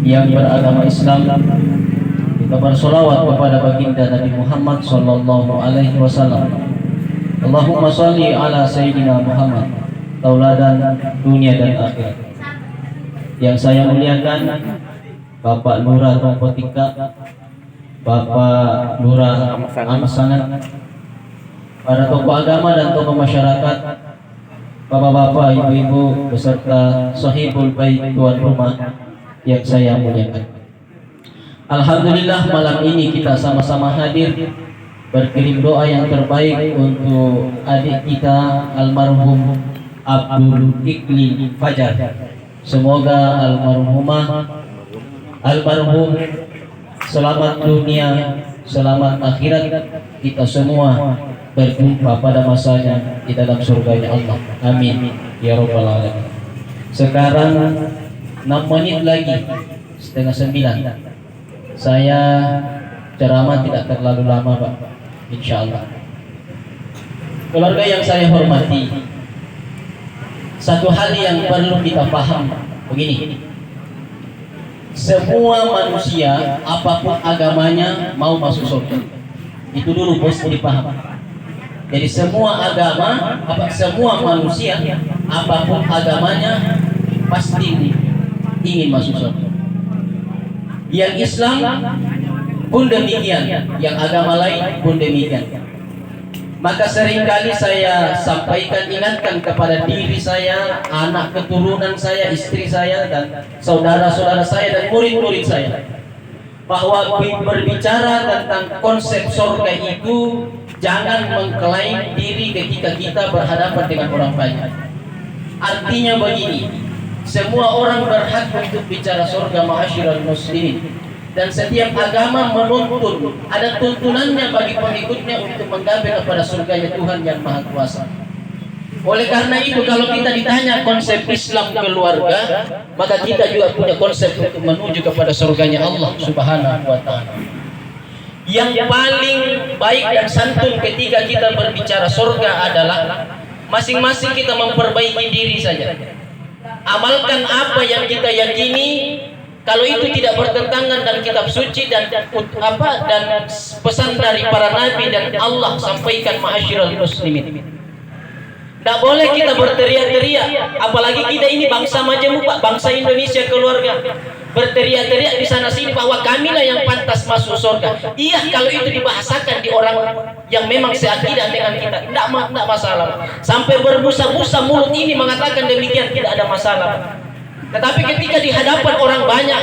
yang beragama Islam, kita bersolawat kepada baginda Nabi Muhammad sallallahu alaihi wasallam. Allahumma sholli ala sayyidina Muhammad, tauladan dunia dan akhirat. Yang saya muliakan Bapak Lurah Tompotika, Bapak Lurah Amasangan, para tokoh agama dan tokoh masyarakat, bapak-bapak, ibu-ibu, beserta sahibul bait tuan rumah yang saya muliakan. Alhamdulillah, malam ini kita sama-sama hadir berkirim doa yang terbaik untuk adik kita almarhum Abdul Iqlil Fajar. Semoga almarhum selamat dunia, selamat akhirat, kita semua berjumpa pada masanya di dalam surganya Allah. Amin ya rabbal alamin. Sekarang 6 menit lagi, setengah 9. Saya ceramah tidak terlalu lama, Pak, insya Allah. Keluarga yang saya hormati, satu hal yang perlu kita paham begini: semua manusia apapun agamanya mau masuk surga. Itu dulu bos dipaham. Jadi semua agama, semua manusia apapun agamanya pasti ingin masuk surga. Yang Islam pun demikian, yang agama lain pun demikian. Maka seringkali saya sampaikan, ingatkan kepada diri saya, anak keturunan saya, istri saya, dan saudara-saudara saya dan murid-murid saya, bahwa berbicara tentang konsep surga itu jangan mengklaim diri ketika kita berhadapan dengan orang banyak. Artinya begini, semua orang berhak untuk bicara surga, ma'asyiral muslimin. Dan setiap agama menuntun, ada tuntunannya bagi pengikutnya untuk menggapai kepada surganya Tuhan yang Maha Kuasa. Oleh karena itu, kalau kita ditanya konsep Islam keluarga, maka kita juga punya konsep untuk menuju kepada surganya Allah Subhanahu wa Ta'ala. Yang paling baik dan santun ketika kita berbicara surga adalah masing-masing kita memperbaiki diri saja. Amalkan apa yang kita yakini. Kalau itu tidak bertentangan dan kitab suci dan pesan dari para nabi dan Allah sampaikan, ma'asyiral muslimin, tidak boleh kita berteriak-teriak. Apalagi kita ini bangsa majemuk, Pak, bangsa Indonesia keluarga, berteriak-teriak di sana sini bahwa kamilah yang pantas masuk surga. Iya, kalau itu dibahasakan di orang yang memang seakidah dengan kita, tidak masalah. Sampai berbusa-busa mulut ini mengatakan demikian, tidak ada masalah. Tetapi ketika di hadapan orang banyak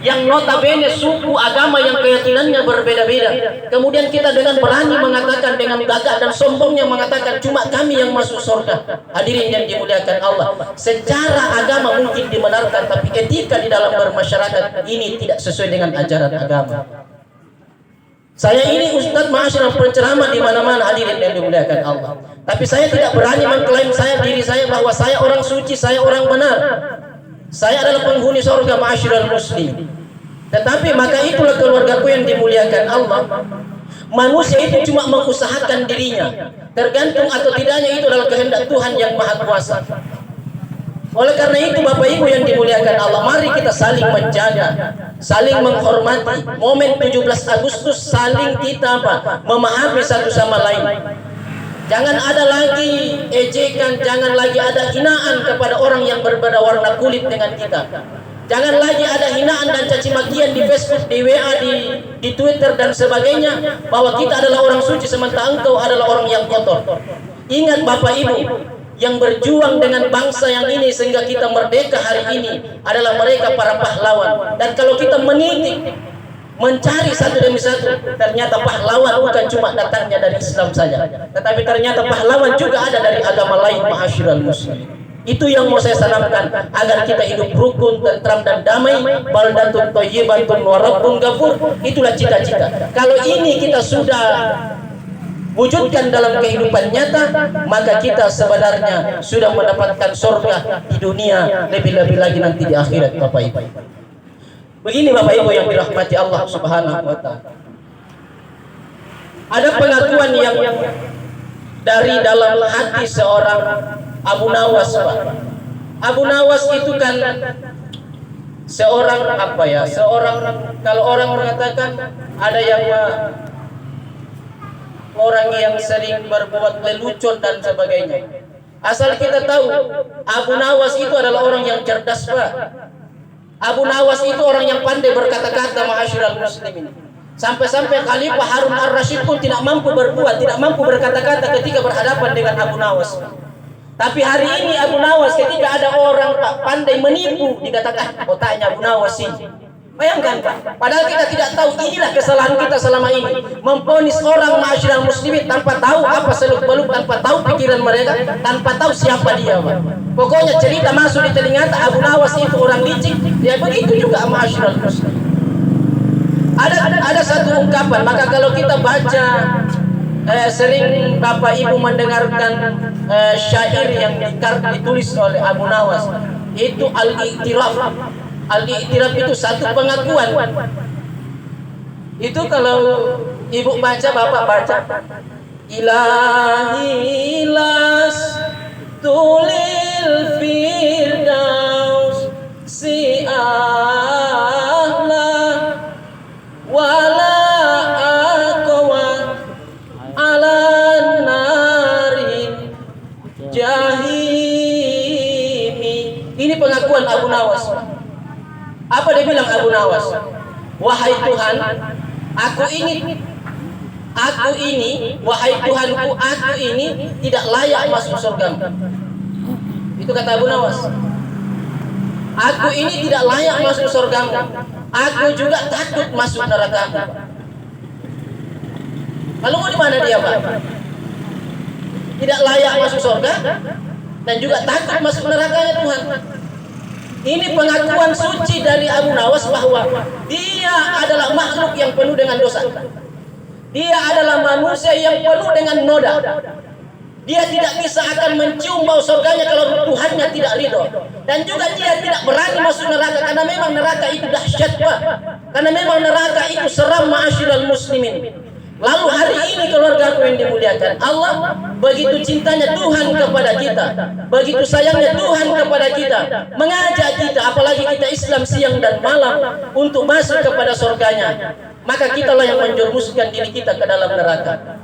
yang notabene suku agama yang keyakinannya berbeda-beda, kemudian kita dengan berani mengatakan, dengan gagah dan sombongnya mengatakan cuma kami yang masuk surga. Hadirin yang dimuliakan Allah, secara agama mungkin dibenarkan, tapi etika di dalam bermasyarakat ini tidak sesuai dengan ajaran agama. Saya ini ustadz ma'asyiral penceramah di mana-mana, hadirin yang dimuliakan Allah. Tapi saya tidak berani mengklaim diri saya bahwa saya orang suci, saya orang benar. Saya adalah penghuni surga, ma'asyiral muslim. Tetapi maka itulah keluargaku yang dimuliakan Allah. Manusia itu cuma mengusahakan dirinya. Tergantung atau tidaknya itu adalah kehendak Tuhan yang Maha Kuasa. Oleh karena itu, Bapak Ibu yang dimuliakan Allah, mari kita saling menjaga, saling menghormati. Momen 17 Agustus saling kita memahami satu sama lain. Jangan ada lagi ejekan, jangan lagi ada hinaan kepada orang yang berbeda warna kulit dengan kita. Jangan lagi ada hinaan dan caci makian di Facebook, di WA, di Twitter dan sebagainya, bahwa kita adalah orang suci sementara engkau adalah orang yang kotor. Ingat Bapak Ibu, yang berjuang dengan bangsa yang ini sehingga kita merdeka hari ini adalah mereka para pahlawan. Dan kalau kita meniti, mencari satu demi satu, ternyata pahlawan bukan cuma datangnya dari Islam saja, tetapi ternyata pahlawan juga ada dari agama lain, ma'asyiral muslimin. Itu yang mau saya sarankan, agar kita hidup rukun, tentram dan damai. Baldatun thayyibatun wa rabbun ghafur. Itulah cita-cita. Kalau ini kita sudah wujudkan dalam kehidupan nyata, maka kita sebenarnya sudah mendapatkan surga di dunia, lebih-lebih lagi nanti di akhirat, Bapak Ibu. Begini Bapak Ibu yang dirahmati Allah Subhanahu wa Ta'ala. Ada pengakuan yang dari dalam hati seorang Abu Nawas, Pak. Abu Nawas itu kan seorang apa ya, seorang, kalau orang mengatakan ada yang orang yang sering berbuat lelucon dan sebagainya. Asal kita tahu Abu Nawas itu adalah orang yang cerdas, Pak. Abu Nawas itu orang yang pandai berkata-kata, ma'asyiral muslimin. Sampai-sampai Khalifah Harun ar-Rasyid pun tidak mampu berbuat, tidak mampu berkata-kata ketika berhadapan dengan Abu Nawas. Tapi hari ini Abu Nawas ketika ada orang Pak pandai menipu, dikatakan otaknya Abu Nawas ini. Bayangkan Pak, padahal kita tidak tahu, inilah kesalahan kita selama ini, memponis orang ma'asyiral muslimin tanpa tahu apa seluk-beluk, tanpa tahu pikiran mereka, tanpa tahu siapa dia, Pak. Pokoknya cerita masuk di telinga Abu Nawas itu orang licik, ya begitu juga ma'asyiral muslimin. Ada satu ungkapan, maka kalau kita baca sering Bapak Ibu mendengarkan syair yang ditulis oleh Abu Nawas, itu al-i'tiraf. Al-i'tiraf itu satu pengakuan. Itu kalau Ibu baca, Bapak baca, Ilahi las tulil firdaus si ahla wala aqwa ala nari jahimi. Ini pengakuan Abu Nawas. Apa dia bilang Abu Nawas? Wahai Tuhan, aku ini, wahai Tuhanku, aku ini tidak layak masuk surga. Itu kata Abu Nawas. Aku ini tidak layak masuk surga. Aku juga takut masuk neraka. Lalu mau di mana dia, Pak? Tidak layak masuk surga dan juga takut masuk nerakanya Tuhan. Ini pengakuan suci dari Abu Nawas bahwa dia adalah makhluk yang penuh dengan dosa. Dia adalah manusia yang penuh dengan noda. Dia tidak bisa akan mencium bau surganya kalau Tuhannya tidak ridho. Dan juga dia tidak berani masuk neraka karena memang neraka itu dahsyat, Pak. Karena memang neraka itu seram, ma'asyiral muslimin. Lalu hari ini keluarga yang dimuliakan Allah, begitu cintanya Tuhan kepada kita, begitu sayangnya Tuhan kepada kita, mengajak kita, apalagi kita Islam siang dan malam untuk masuk kepada surganya, maka kitalah yang menjerumuskan diri kita ke dalam neraka.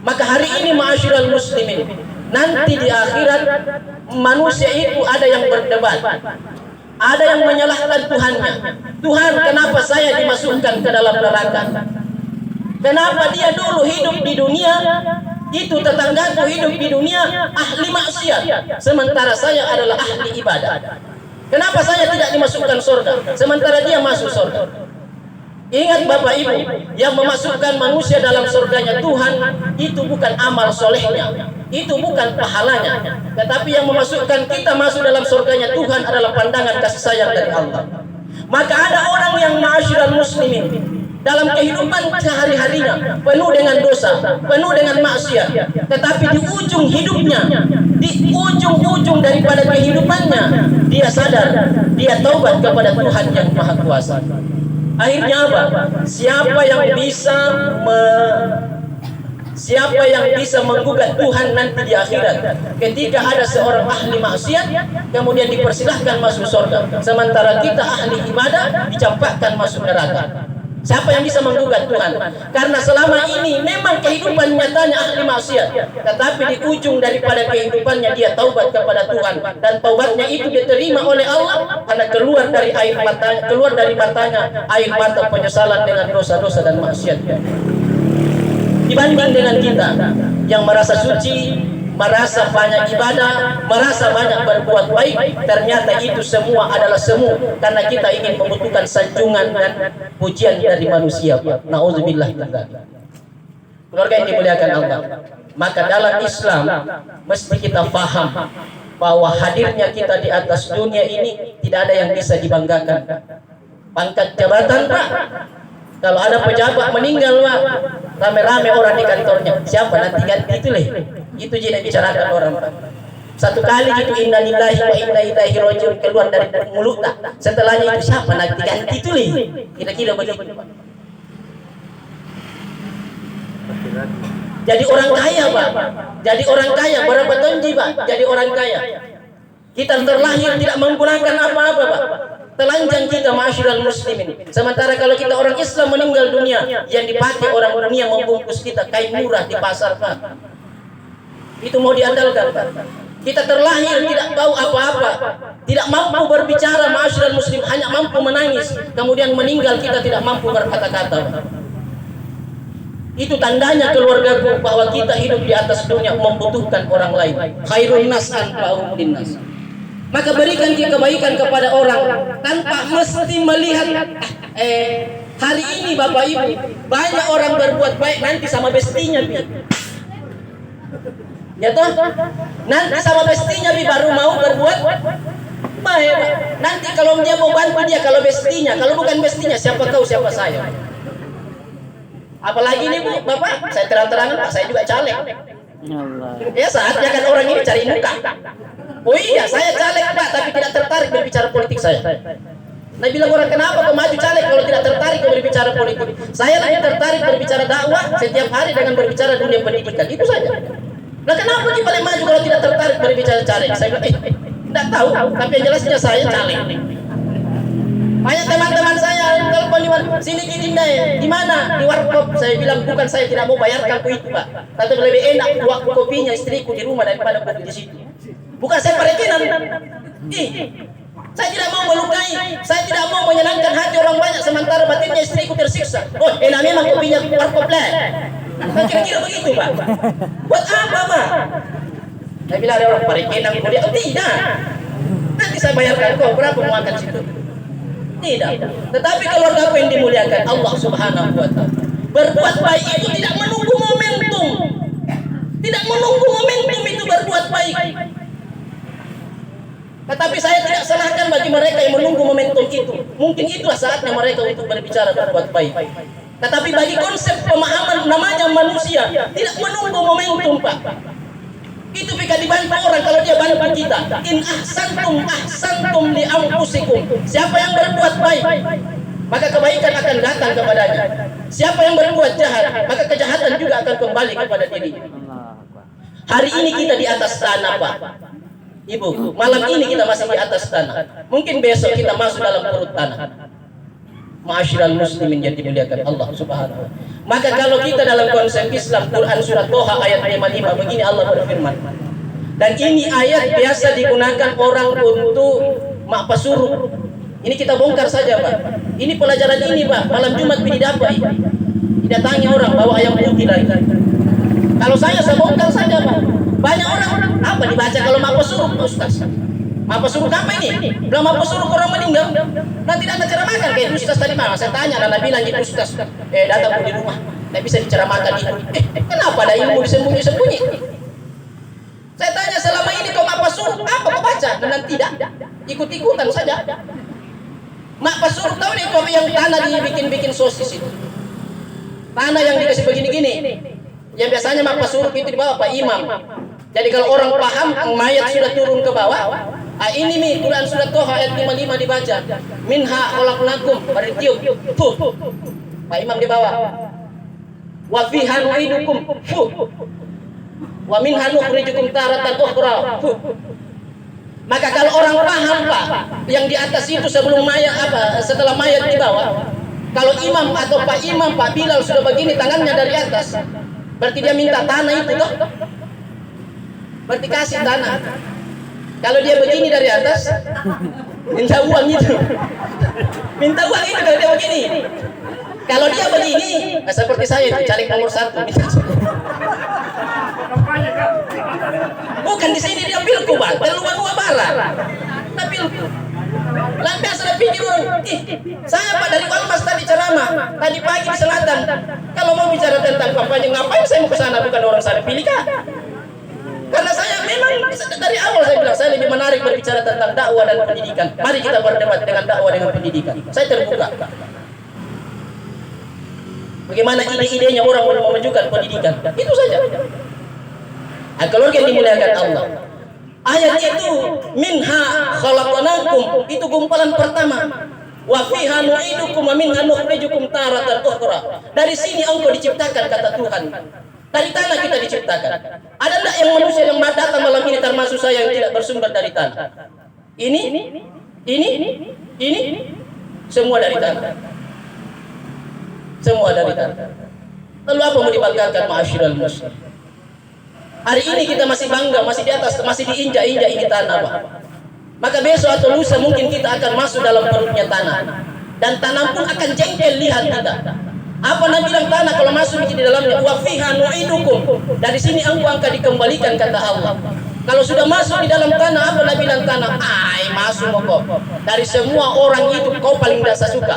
Maka hari ini ma'asyiral muslimin, nanti di akhirat manusia itu ada yang berdebat, ada yang menyalahkan Tuhannya. Tuhan, kenapa saya dimasukkan ke dalam neraka? Kenapa dia dulu hidup di dunia, itu tetanggaku hidup di dunia ahli maksiat, sementara saya adalah ahli ibadah. Kenapa saya tidak dimasukkan surga, sementara dia masuk surga? Ingat Bapak Ibu, yang memasukkan manusia dalam surganya Tuhan itu bukan amal solehnya, itu bukan pahalanya, tetapi yang memasukkan kita masuk dalam surganya Tuhan adalah pandangan kasih sayang dari Allah. Maka ada orang yang ma'asyiral muslimin dalam kehidupan sehari-harinya penuh dengan dosa, penuh dengan maksiat, tetapi di ujung hidupnya, di ujung-ujung daripada kehidupannya, dia sadar, dia taubat kepada Tuhan yang Maha Kuasa. Akhirnya apa? Siapa yang bisa menggugat Tuhan nanti di akhirat, ketika ada seorang ahli maksiat kemudian dipersilahkan masuk surga, sementara kita ahli ibadah dicampakkan masuk neraka. Siapa yang bisa menggugat Tuhan? Karena selama ini memang kehidupan nyatanya ahli maksiat, tetapi di ujung daripada kehidupannya dia taubat kepada Tuhan, dan taubatnya itu diterima oleh Allah karena keluar dari matanya air mata penyesalan dengan dosa-dosa dan maksiat. Dibanding dengan kita yang merasa suci, merasa banyak ibadah, merasa banyak berbuat baik, ternyata itu semua adalah semu karena kita ingin membutuhkan sanjungan dan pujian dari manusia. Nauzubillah. Keluarga yang dimuliakan Allah, maka dalam Islam mesti kita paham bahwa hadirnya kita di atas dunia ini tidak ada yang bisa dibanggakan. Pangkat jabatan, Pak, kalau ada pejabat meninggal, Pak, rame-rame orang di kantornya, siapa nanti ganti itu leh. Itu jadi bicarakan orang. Satu kali itu inna lillahi wa inna ilaihi rajiun keluar dari mulut, setelahnya itu siapa nanti ganti itu leh. Kira-kira begitu. Jadi orang kaya, Pak. Jadi orang kaya, berapa tonji, Pak? Jadi orang kaya. Kita terlahir tidak menggunakan apa-apa, Pak. Telanjang kita ma'asyiral muslimin. Sementara kalau kita orang Islam meninggal dunia, yang dipakai orang dunia membungkus kita kain murah di pasar, Pak. Itu mau diandalkan, Pak. Kita terlahir tidak tahu apa-apa, tidak mampu berbicara ma'asyiral muslim, hanya mampu menangis. Kemudian meninggal kita tidak mampu berkata-kata. Itu tandanya keluargaku bahwa kita hidup di atas dunia membutuhkan orang lain. Khairun nas anfa'uhum linnas. Maka berikan kebaikan kepada orang tanpa mesti melihat hari ini Bapak Ibu banyak orang berbuat baik nanti sama bestinya Bi. Ya toh? Nanti sama bestinya Bi baru mau berbuat baik. Nanti kalau dia mau bantu dia kalau bestinya, kalau bukan bestinya siapa kau siapa saya. Apalagi nih Bu, Bapak, saya terang-terangan Pak, saya juga caleg. Ya saatnya kan orang ini cari muka. Oh iya, saya caleg Pak, tapi tidak tertarik berbicara politik saya. Nah bilang orang kenapa kau maju caleg kalau tidak tertarik berbicara politik? Saya lebih tertarik berbicara dakwah setiap hari dengan berbicara dunia pendidikan, itu saja. Nah kenapa dia paling maju kalau tidak tertarik berbicara caleg? Saya bilang, tidak tahu, tapi yang jelasnya saya caleg. Banyak teman-teman saya telepon sini gini di mana di warkop. Saya bilang bukan saya tidak mau bayarkan ku itu Pak, tapi lebih enak buat kopinya istriku di rumah daripada kopi di situ. Bukan saya perekinan. Saya tidak mau melukai, saya tidak mau menyenangkan hati orang banyak sementara batinnya istriku tersiksa. Oh, enak memang kopinya warkop lah. Kira-kira begitu Pak. Buat apa Pak? Saya bilang ada orang perekinan kuliah. Oh tidak. Nanti saya bayarkan kau berapa mau makan situ. Tidak. Tetapi keluarga yang dimuliakan Allah Subhanahu wa taala. Berbuat baik itu tidak menunggu momentum. Tidak menunggu momentum itu berbuat baik. Tetapi saya tidak salahkan bagi mereka yang menunggu momentum itu. Mungkin itulah saatnya mereka untuk berbicara berbuat baik. Tetapi bagi konsep pemahaman namanya manusia tidak menunggu momentum Pak. Itu jika dibantu orang kalau dia bantu kita. In ahsantum li anfusikum. Siapa yang berbuat baik, maka kebaikan akan datang kepadanya. Siapa yang berbuat jahat, maka kejahatan juga akan kembali kepada dirinya. Hari ini kita di atas tanah Pak. Ibu, malam ini kita masih di atas tanah. Mungkin besok kita masuk dalam perut tanah. Ma'asyiral muslimin yang dimuliakan Allah Subhanahu wa taala. Maka kalau kita dalam konsep Islam, Quran surat Toha ayat 55 begini Allah berfirman. Dan ini ayat biasa digunakan orang untuk makpasuruh. Ini kita bongkar saja Pak. Ini pelajaran ini Pak, malam Jumat didapat. Didatangi orang bawa ayam putih lagi. Kalau saya bongkar saja Pak. Banyak orang apa dibaca kalau makpasuruh Ustaz? Makpasuruh apa ini? Belum makpasuruh orang meninggal. Nanti anda ceramahkan kayak Ustaz tadi mana? Saya tanya, anda bilang gitu Ustaz. Datang di rumah, tidak bisa diceramahkan itu. Kenapa ada ilmu disembunyi-sembunyi? Saya tanya selama ini kau makpasuruh apa kau baca? Dan tidak, ikut-ikutan saja. Makpasuruh tahu nih kau yang tanah dibikin sosis itu. Tanah yang dikasih begini-gini. Yang biasanya makpasuruh itu di bawah Pak Imam. Jadi kalau orang paham mayat sudah turun ke bawah. Ini nih Quran surat Toha ayat 55 dibaca. Minha khalaqnakum baritiup. Pak Imam di bawah. Wa fiha nu'idukum. Wa minha nukhrijukum taratan ukhra. Maka kalau orang paham Pak, yang di atas itu sebelum mayat setelah mayat di bawah. Kalau imam atau Pak Imam, Pak Bilal sudah begini tangannya dari atas. Berarti dia minta tanah itu toh. Berarti kasih tanah. Kalau dia begini dari atas, minta uang itu. Minta uang itu kalau dia begini. Kalau dia begini, seperti saya itu caleg nomor 1. Bukan di sini dia pilku Pak, terluar barat. Tapi pilku. Lantas sudah pikir orang, saya Pak dari Walmas tadi ceramah, tadi pagi di selatan. Kalau mau bicara tentang kampanye, ngapain saya mau ke sana? Bukan orang sana pilih kah? Karena saya memang dari awal saya bilang saya lebih menarik berbicara tentang dakwah dan pendidikan. Mari kita berdebat dengan dakwah dengan pendidikan. Saya terbuka. Bagaimana ide-idenya orang memajukan pendidikan? Itu saja. Keluarga yang dimuliakan Allah. Ayat itu minha khalaqnakum itu gumpalan pertama. Wa fiha nu'idukum wa minha nukhrijukum taratan ukhra. Dari sini engkau diciptakan kata Tuhan. Dari tanah kita diciptakan. Ada enggak yang manusia yang datang malam ini termasuk saya yang tidak bersumber dari tanah? Ini Ini semua dari tanah. Semua dari tanah. Lalu apa mau dibanggakan ma'asyiral muslim? Hari ini kita masih bangga, masih di atas, masih diinjak-injak ini tanah, Pak. Maka besok atau lusa mungkin kita akan masuk dalam perutnya tanah. Dan tanah pun akan jengkel lihat kita. Apa Nabi bilang tanah kalau masuk di dalamnya? Wa fiha nu'idukum. Dari sini engkau akan dikembalikan kata Allah. Kalau sudah masuk di dalam tanah, apa Nabi bilang tanah? Masuk kok. Dari semua orang itu kau paling tidak suka.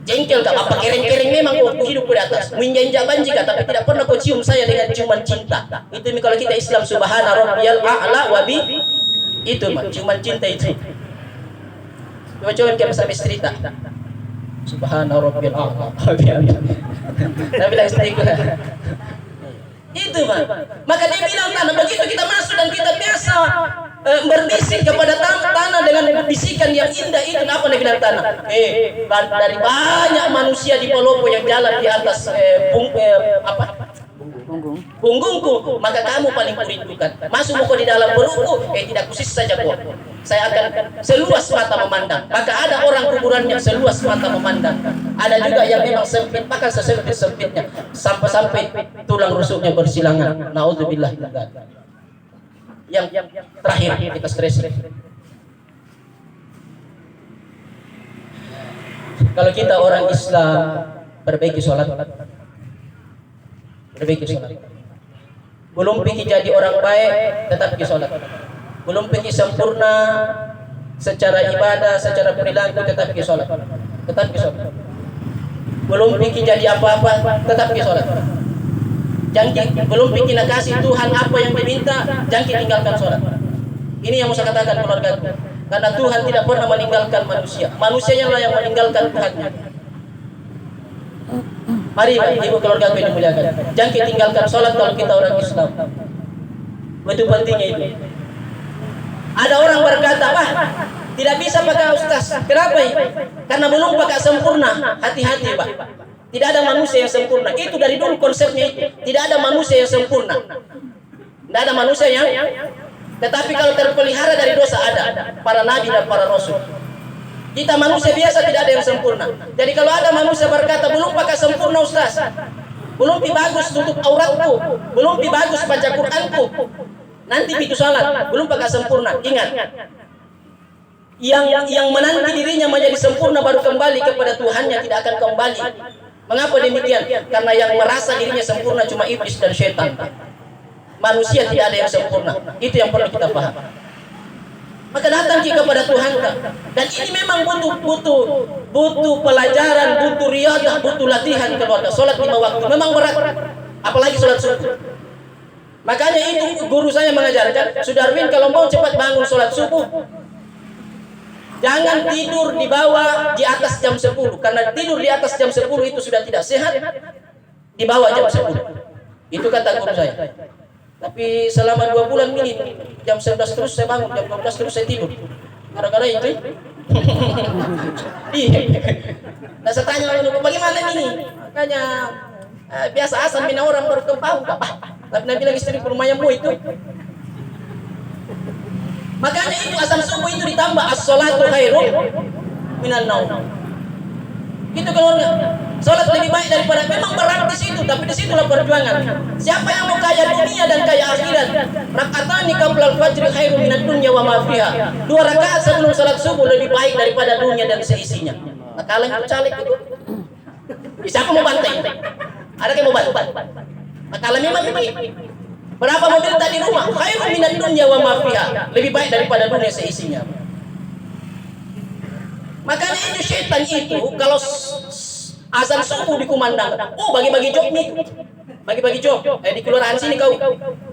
Jengkel kak, apa kering-kering memang kau hidup di atas. Menjinjak banji kak, tapi tidak pernah kau cium saya dengan ciuman cinta. Itu kalau kita Islam subhana rabbiyal a'la wa bi itu mah ciuman cinta itu. Coba kita sampai cerita. Subhana rabbiyal a'la. Tapi bilang istriku. Itu mah. Maka dia bilang tanah begitu kita masuk dan kita biasa berbisik kepada tanah dengan bisikan yang indah itu apa Nabi bilang tanah? Dari banyak manusia di Palopo yang jalan di atas punggungku, maka kamu paling kurindukan. Masuk muka di dalam perutku, tidak kusis saja kok. Saya akan seluas mata memandang. Maka ada orang kuburannya seluas mata memandang. Ada juga yang memang sempit, maka sesempit-sempitnya sampai tulang rusuknya bersilangan. Nauzubillah. Yang terakhir kita stres. Kalau kita orang Islam perbaiki sholat, belum pergi jadi orang baik, tetap pergi sholat. Belum pergi sempurna secara ibadah, secara perilaku, tetap pergi sholat. Belum pergi jadi apa-apa, tetap pergi sholat. Jangan belum bikin kasih Tuhan apa yang diminta, jangan tinggalkan sholat. Ini yang mau saya katakan keluarga. Karena Tuhan tidak pernah meninggalkan manusia. Manusianya lah yang meninggalkan Tuhannya. Mari ibu keluarga yang dimuliakan, jangan tinggalkan sholat kalau kita orang Islam. Betul pentingnya itu. Ada orang berkata, tidak bisa pakai ustaz. Kenapa? Karena belum pakai sempurna. Hati-hati Pak. Tidak ada manusia yang sempurna. Itu dari dulu konsepnya itu. Tidak ada manusia yang sempurna. Tidak ada manusia yang. Tetapi kalau terpelihara dari dosa ada. Para nabi dan para rasul. Kita manusia biasa tidak ada yang sempurna. Jadi kalau ada manusia berkata belum pakai sempurna ustaz, belum bagus tutup auratku, belum bagus baca Quranku, nanti itu salat, belum pakai sempurna. Ingat, yang menanti dirinya menjadi sempurna baru kembali kepada Tuhannya, tidak akan kembali. Mengapa demikian? Karena yang merasa dirinya sempurna cuma iblis dan syaitan. Manusia tidak ada yang sempurna. Itu yang perlu kita paham. Maka datang kita kepada Tuhan. Dan ini memang butuh pelajaran, butuh riadah, butuh latihan keluarga. Salat 5 waktu memang berat. Apalagi salat subuh. Makanya itu guru saya mengajarkan, Sudarwin kalau mau cepat bangun salat subuh, jangan tidur di bawah di atas jam 10. Karena tidur di atas jam 10 itu sudah tidak sehat. Di bawah jam 10. Itu kata guru saya. Tapi selama 2 bulan ini jam 11 terus saya bangun, jam 12 terus saya tidur. Gara-gara itu. Iya. Nah saya tanya bagaimana ini? Makanya biasa asal bina orang baru kepau Pak. Tapi Nabi bilang istri rumahnya mu itu. Makanya itu azan subuh itu ditambah as-sholatu khairum minan naum. Gitu keluarga. Salat lebih baik daripada, memang berat di situ, tapi di situlah perjuangan. Siapa yang mau kaya dunia dan kaya akhirat? Rakatani qabla al-fajr khairum minad dunya wa ma fiha. 2 rakaat sebelum salat subuh lebih baik daripada dunia dan seisinya. Nah, kalau yang caleg itu siapa mau bantai? Ada yang mau bantai? Nah, kalau memang ini berapa mobil tadi rumah? Khairum minad dunya wa ma fiha. Lebih baik daripada dunia seisinya. Makanya itu syaitan itu kalau azan subuh dikumandang, bagi-bagi job nih, bagi-bagi job. Di kelurahan sini kau,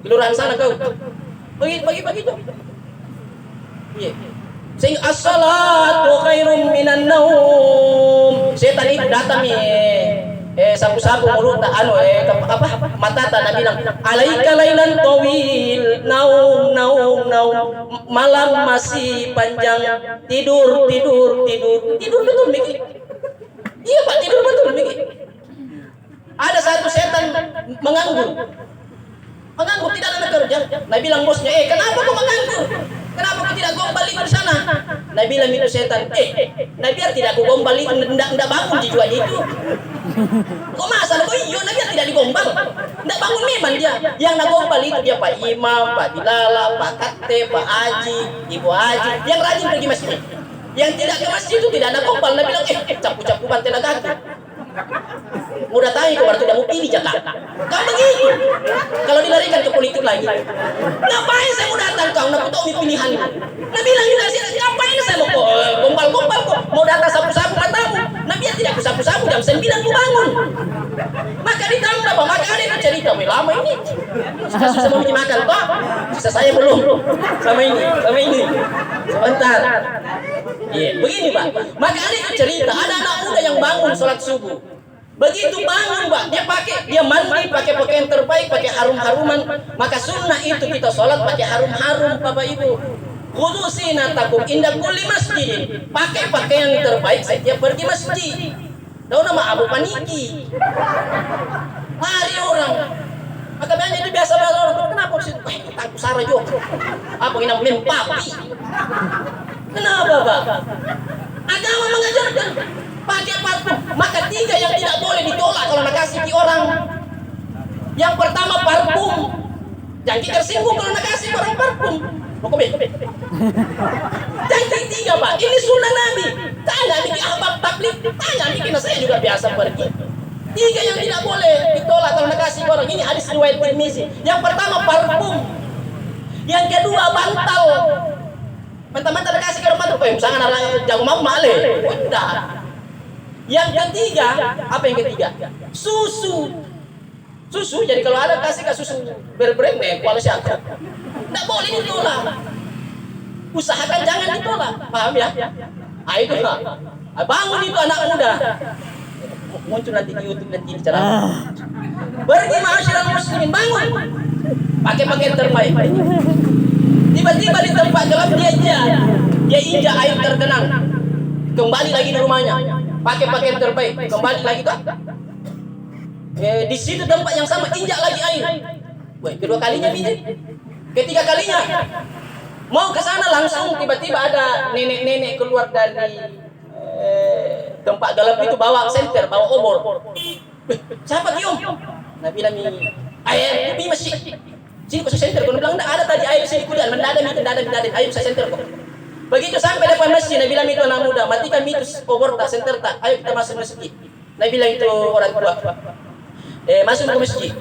kelurahan sana kau, bagi-bagi job. Iya. Sehingga as-salatu khairum minan naum. Setan itu datang sapu-sapu mulut mata tanah bilang, alaika lailan tawil, naum, malam masih panjang, tidur betul mikir. Iya Pak, tidur betul mikir. Ada satu setan menganggur tidak ada kerja. Nah bilang bosnya, kenapa kau menganggur? Kenapa kau tidak gombal ikut di sana. Nah bilang itu setan, nah biar tidak aku gombal itu, ndak bangun jiwa itu. Kok masalah kok iyo, nah biar tidak digombal. Ndak bangun memang dia. Yang nak gombal itu dia Pak Imam, Pak Bilala, Pak Kate, Pak Haji, Ibu Haji, yang rajin pergi masjid. Yang tidak ke masjid itu tidak ada gombal. Nah bilang, capu-capu bantai negara. Mau datangi kau baru tidak mau pilih Jakarta. Kau begitu. Kalau dilarikan ke politik lagi, ngapain saya mau datang kau? Nak tahu pilihan. Nah bilang juga sih, ngapain saya mau gombal-gombal kok? Mau datang sapu-sapu matamu. Nah biar tidak aku sapu-sapu jam 9 aku bangun. Maka ditambah apa? Maka ada yang cerita lama ini. Susah mau makan kok. Susah saya belum. Sama ini. Sebentar. Iya, begini Pak. Maka ada yang cerita, ada anak muda yang bangun sholat subuh. Begitu bangun Pak, dia mandi pakai pakaian terbaik, pakai harum-haruman. Maka sunnah itu kita sholat pakai harum-harum Bapak Ibu. Khudu zinatakum inda kulli masjid. Pakai pakaian terbaik setiap pergi masjid. Tahu nama Abu Paniki. Lari orang. Maka banyak itu biasa orang. Kenapa sih? Takut Sarah juga. Apa ini namanya papi? Kenapa Pak? Agama mengajarkan pakai parfum. Maka 3 yang tidak boleh ditolak kalau nak kasih ke orang. Yang pertama parfum. Jangan kita tersinggung kalau nak kasih orang parfum. Yang ketiga Pak, ini sunnah Nabi. Tanya bikin ahbab tablik, tanya bikin saya juga biasa pergi. 3 yang tidak boleh ditolak kalau nak kasih orang. Ini hadis riwayat Tirmizi. Yang pertama parfum. Yang kedua bantal. Mentah-mentah nak kasih ke orang bantal. Misalnya jangan mau male. Udah. Yang ketiga, apa yang ketiga? Susu. Jadi kalau ada kasih ke susu berbrand kalau siapa? Tidak boleh ditolak. Usahakan jangan ditolak. Paham ya? Itu bangun itu anak muda. Muncul nanti di YouTube nanti bicara. Pergi ma'asyiral muslimin, bangun. Pakai pakaian terbaik. Tiba-tiba di tempat gelap dia injak air tergenang. Kembali lagi di rumahnya. Pakai pakaian terbaik, kembali lagi kok. Di situ tempat yang sama injak lagi air. Kedua kalinya bini. Ketiga kalinya mau ke sana langsung tiba-tiba ada nenek-nenek keluar dari tempat gelap itu bawa senter, bawa obor. Siapa Kiom? Nah bilang ini air di masjid. Sini kok senter. Kau bilang ada tadi air sini kuliah mendadak ayo saya senter kok. Begitu sampai depan masjid, Nabi bilang itu anak muda, matikan mitus obor tak senter tak, ayo kita masuk masjid. Nabi bilang itu orang tua, masuk ke masjid,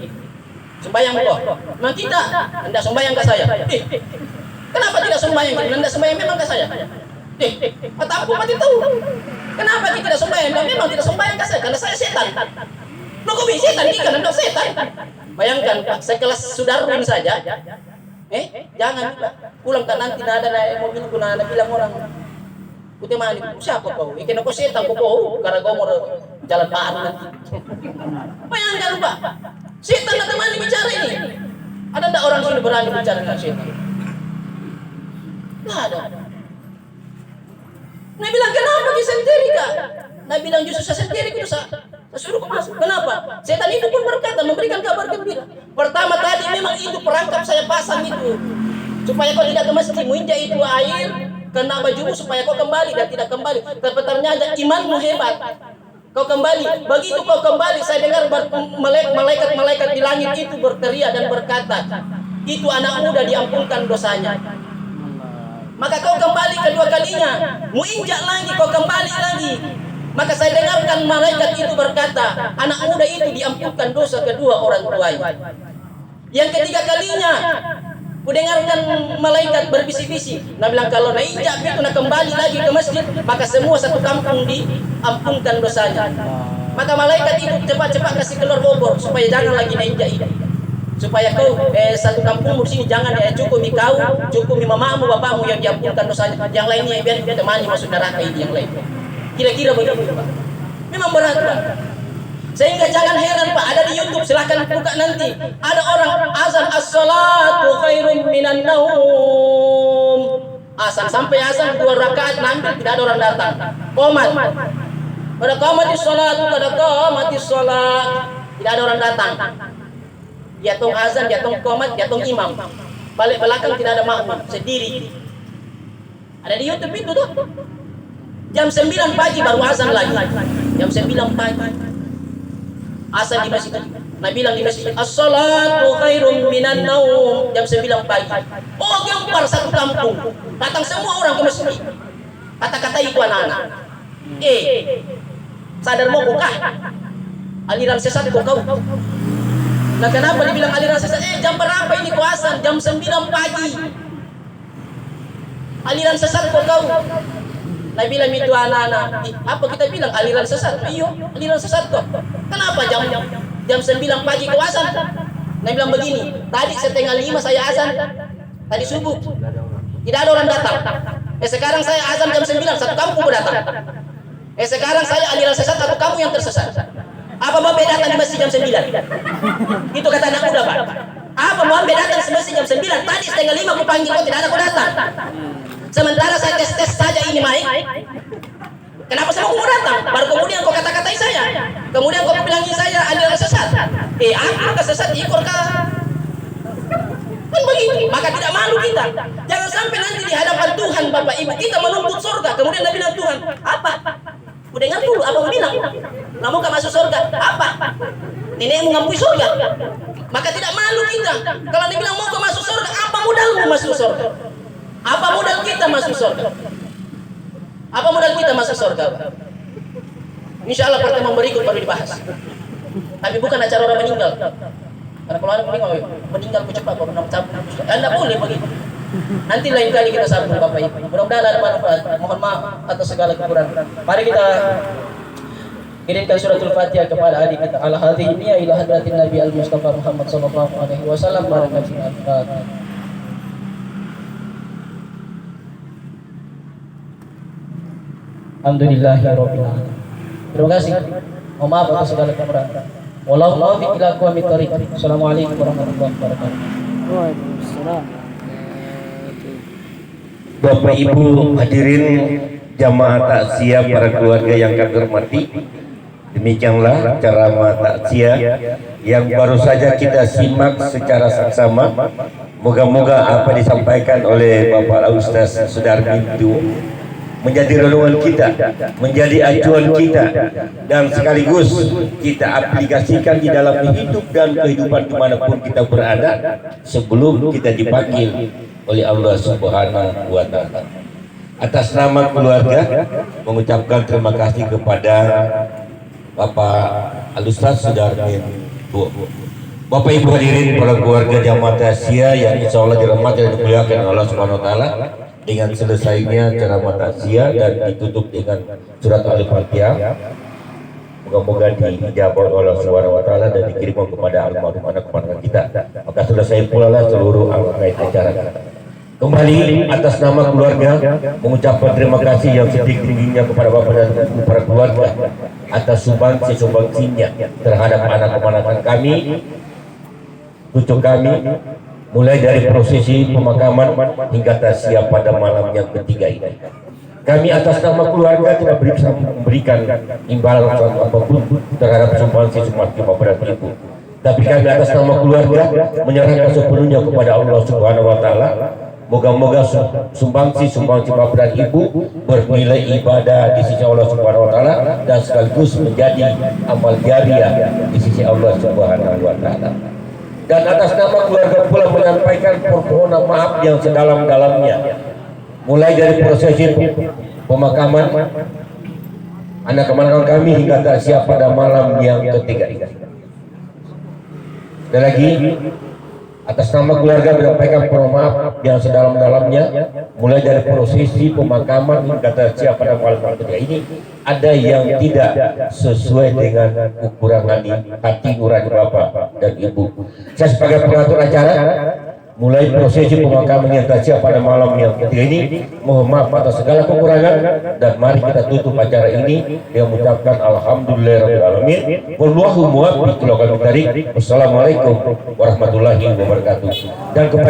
sembahyang kok. Memang kita, anda sembahyang ke saya. Kenapa tidak sembahyang? Anda sembahyang memang ke saya. Mata aku mati tahu. Kenapa kita tidak sembahyang? Memang tidak sembahyang ke saya, karena saya setan. Lo kok bisa setan? Kita anda setan. Bayangkan Pak, sekelas Sudarmin saja. Jangan pulang kan nanti ada mobil kuna bilang orang putih mani siapa kau ikan aku setan kau karena kau mau jalan baru nanti. Bayangkan Pak, setan ada mana bicara ini? Ada ndak orang sini berani bicara dengan setan? Nggak ada. Nabi bilang kenapa di sendiri kak? Nabi bilang justru saya sendiri itu saya suruh kau masuk. Kenapa? Setan itu pun berkata memberikan kabar gembira. Pertama tadi memang itu perangkap saya pasang itu supaya kau tidak ke masjid menginjak itu air kena bajumu supaya kau kembali dan tidak kembali. Tapi ternyata imanmu hebat. Kau kembali. Begitu kau kembali saya dengar malaikat-malaikat di langit itu berteriak dan berkata, itu anak muda diampunkan dosanya. Maka kau kembali kedua kalinya, menginjak lagi kau kembali lagi. Maka saya dengarkan malaikat itu berkata, anak muda itu diampunkan dosa kedua orang tuanya. Yang ketiga kalinya, ku dengarkan malaikat berbisik-bisik. Nah bilang kalau nainjak itu nak kembali lagi ke masjid, maka semua satu kampung diampunkan dosanya. Maka malaikat itu cepat-cepat kasih keluar obor supaya jangan lagi nainjak itu. Supaya kau satu kampung di sini jangan cukupi kau, cukupi mamamu, bapakmu yang diampunkan dosanya. Yang lainnya biar temani masuk neraka ini yang lain. Kira-kira begitu Pak. Memang berat Pak. Sehingga jangan heran Pak, ada di YouTube, silahkan buka nanti. Ada orang azan as-salatu khairun minan naum. Azan sampai azan 2 rakaat nanti tidak ada orang datang. Qomat. Pada qomatis salat, pada qomatis salat. Tidak ada orang datang. Jatuh azan, jatuh qomat, jatuh imam. Balik belakang tidak ada makmum, sendiri. Ada di YouTube itu tuh. Jam 9 pagi baru azan lagi. Jam 9 pagi. Azan di masjid. Nah bilang di masjid, as-salatu khairum minan naum. Jam 9 pagi. Oh, gempar satu kampung. Datang semua orang ke masjid. Kata-kata itu anak-anak. Sadar mau kah? Aliran sesat kok kau? Nah kenapa dibilang aliran sesat? Jam berapa ini kau azan? Jam 9 pagi. Aliran sesat kok kau? Nah bilang itu anak-anak. Apa kita bilang aliran sesat? Iya, aliran sesat kok. Kenapa jam 9 pagi kau azan? Nah bilang begini, tadi setengah 5 saya azan. Tadi subuh. Tidak ada orang datang. Sekarang saya azan jam 9, satu kampung datang. Sekarang saya aliran sesat atau kamu yang tersesat? Apa mau datang di masjid jam 9? Itu kata anak muda, Pak. Apa mau datang di masjid jam 9? Tadi setengah 5 aku panggil kau, tidak ada kau datang. Sementara saya tes saja ini mic. Kenapa sama kau datang? Baru kemudian kau kata-katai saya. Kemudian kau bilangi saya aliran sesat. Aku sesat ikut kah? Kan begitu, maka tidak malu kita. Jangan sampai nanti di hadapan Tuhan Bapak Ibu kita menuntut surga. Kemudian Nabi bilang, Tuhan, apa? Udah dengar dulu apa mau bilang? Kamu gak masuk surga? Apa? Nenek mengampuni surga. Maka tidak malu kita. Kalau dia bilang mau ke masuk surga, apa modalmu masuk surga? Apa modal kita masuk surga? Apa modal kita masuk surga? Insya Allah pertemuan berikut baru dibahas. Tapi bukan acara orang meninggal. Karena kalau orang meninggal cepat, kalau Anda boleh begitu. Nanti lain kali kita sambung Bapak Ibu. Mudah-mudahan ada manfaat. Mohon maaf atas segala kekurangan. Mari kita kirimkan suratul Fatihah kepada adik kita. Ala hadhihi niya ila hadratin Nabi al-Mustafa Muhammad sallallahu alaihi wasallam. Barakatuh. Alhamdulillahirabbil alamin. Terima kasih. Mohon maaf atas segala kekurangan. Wallahu muwaffiq ila aqwamit thoriq. Assalamualaikum warahmatullahi wabarakatuh. Waalaikumsalam. Bapak Ibu hadirin jamaah takziah para keluarga yang kami hormati, demikianlah ceramah takziah yang baru saja kita simak secara saksama. Moga-moga apa disampaikan oleh Bapak Ustaz Sudarmin itu menjadi renungan kita, menjadi acuan kita, dan sekaligus kita aplikasikan di dalam hidup dan kehidupan dimanapun kita berada sebelum kita dipanggil oleh Allah Subhanahu wa Ta'ala. Atas nama keluarga mengucapkan terima kasih kepada Bapak Al-Ustaz Sudarmin. Bapak Ibu hadirin para keluarga jamaah takziah yang insya Allah dirahmati dan dimuliakan Allah Subhanahu wa Ta'ala, dengan selesainya ceramah takziah dan ditutup dengan surat Al-Fatihah, moga-moga dijawab oleh Allah Subhanahu wa Ta'ala dan dikirimkan kepada almarhum anak keponakan kita. Maka selesai pula lah seluruh rangkaian acara. Kembali atas nama keluarga mengucapkan terima kasih yang setinggi-tingginya kepada Bapak dan Ibu para keluarga atas sumbangsinya terhadap anak keponakan kami, cucu kami, mulai dari prosesi pemakaman hingga takziah pada malam yang ketiga ini. Kami atas nama keluarga tidak bisa memberikan imbalan apapun terhadap sumbangsi Bapak dan Ibu. Tapi kami atas nama keluarga menyerahkan sepenuhnya kepada Allah Subhanahu wa Ta'ala. Moga-moga sumbangsi Bapak dan Ibu bernilai ibadah di sisi Allah Subhanahu wa Ta'ala dan sekaligus menjadi amal jariah di sisi Allah Subhanahu wa Ta'ala. Dan atas nama keluarga pula menyampaikan permohonan maaf yang sedalam-dalamnya, mulai dari prosesi pemakaman anak keponakan kami hingga takziah pada malam yang ketiga ini. Sekali lagi, atas nama keluarga menyampaikan permohonan maaf yang sedalam-dalamnya, mulai dari prosesi pemakaman hingga takziah pada malam yang ketiga ini. Ada yang tidak sesuai dengan ukuran hati nurani Bapak dan Ibu. Saya sebagai pengatur acara, mulai prosesi pemakaman yang takziah pada malam yang ketiga ini, mohon maaf atas segala kekurangan, dan mari kita tutup acara ini dengan mengucapkan alhamdulillahirabbil alamin. Wallahu muwaffiq ila aqwamit thoriq. Wassalamualaikum warahmatullahi wabarakatuh. Dan kepada